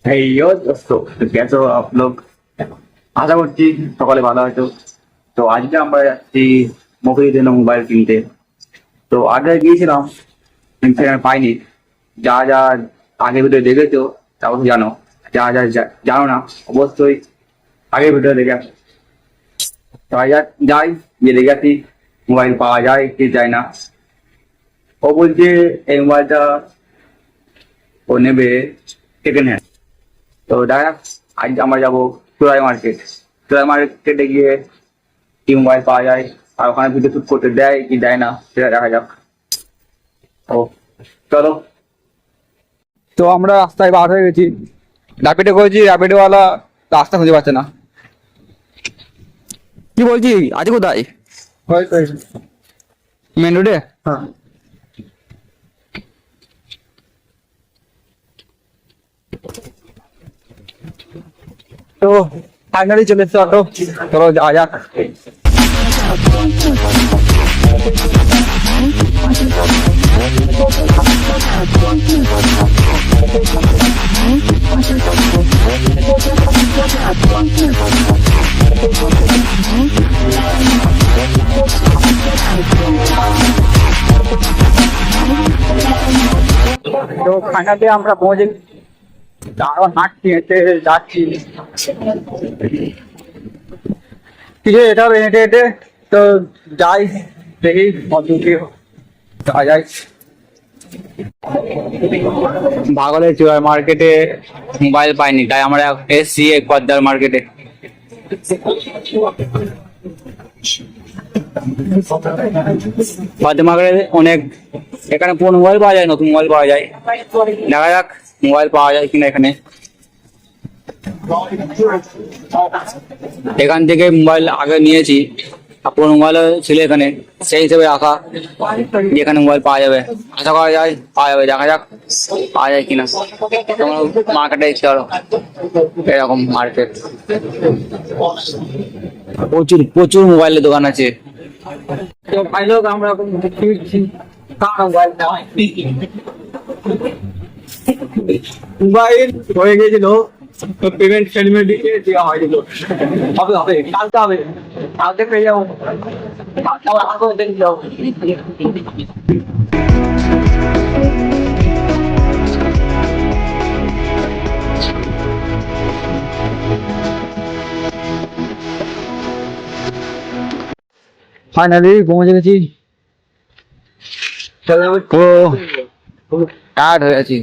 Hey yo, दोस्तों तो कैसे हो आप लोग। আশা করছি সকালে ভালো হয়তো। তো আজকে আমরা যাচ্ছি মোবাইল জন্য মোবাইল কিনতে। তো আগে গিয়েছিলাম কিন্তু সেখানে পাইনি। যা যা আগের ভিডিও দেখেছো তা অবশ্যই জানো। যা যা জানো না অবশ্যই আগের ভিডিও দেখে আসো। তো আজ যাই গিয়ে দেখে আসি মোবাইল পাওয়া যায় কি যায় না। ও বলছে এই মোবাইলটা ও নেবে সেকেন্ড হ্যান্ড। তো দেখা যাক আজ আমরা যাবো চোরাই মার্কেট। চোরাই মার্কেটে গিয়ে কি মোবাইল পাওয়া যায় আর ওখানে ভিডিও শুট করতে দেয় কি দেয় না সেটা দেখা যাক। ও চলো। তো আমরা রাস্তায় বার হয়ে গেছি, র্যাপিডো করেছি, র্যাপিডোওয়ালা রাস্তা খুঁজে পাচ্ছে না। কি বলছি আজ কোথায়? মেন রোডে? হ্যাঁ। তো ফাইনালি চলে এসছে অটো, চলো যাওয়া যাক। তো ফাইনালি আমরা পৌঁছে আরো হাঁটছি হেঁটে যাচ্ছি। ঠিক আছে, এটা হবে হেঁটে হেঁটে। তো যাই দেখি কতদূর যাওয়া যায়। ভাগলের চোরাই মার্কেটে মোবাইল পাইনি, তাই আমরা এসছি এই পদ্মার মার্কেটে। পদ্মা মার্কেটে অনেক এখানে পুরো মোবাইল পাওয়া যায়, নতুন মোবাইল পাওয়া যায়। দেখা যাক মোবাইল পাওয়া যায় কিনা এখানে। এখান থেকে মোবাইল আগে নিয়েছি, পুরো মোবাইল ছিল এখানে, সেই হিসেবে রাখা যেখানে মোবাইল পাওয়া যাবে। আশা করা যায় পাওয়া যাবে, দেখা যাক পাওয়া যায় কিনা। মার্কেটে দেখতে পারো, এরকম মার্কেট প্রচুর প্রচুর মোবাইলের দোকান আছে। তো ভাই লোক আমরা মোবাইল হয়ে গেছিল, পেমেন্ট সেটমেন্ট দিয়ে দেওয়া হয়নি। হবে হবে কালকে হবে, কালকে পেয়ে যাবো। ফাইনালি পৌঁছে গেছি। টায়ার্ড হয়ে আছি।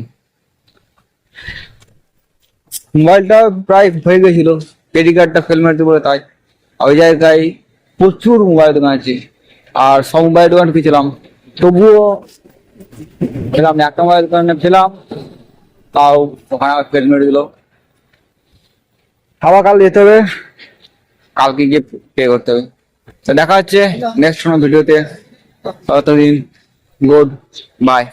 মোবাইলটা প্রায় হয়ে গেছিল, ক্রেডিট কার্ডটা ফেল মারতে বলে, তাই ওই জায়গায় প্রচুর মোবাইল দোকান আছে আর সব মোবাইল দোকান পেয়েছিলাম, তবুও পেলাম না। একটা মোবাইল দোকানে পেলাম, তাও ওখানে ফেল মেরে দিল। আবার কাল যেতে হবে, কালকে গিয়ে পে করতে হবে। তো দেখা হচ্ছে নেক্সট কোনো ভিডিওতে। ততদিন গুড বাই।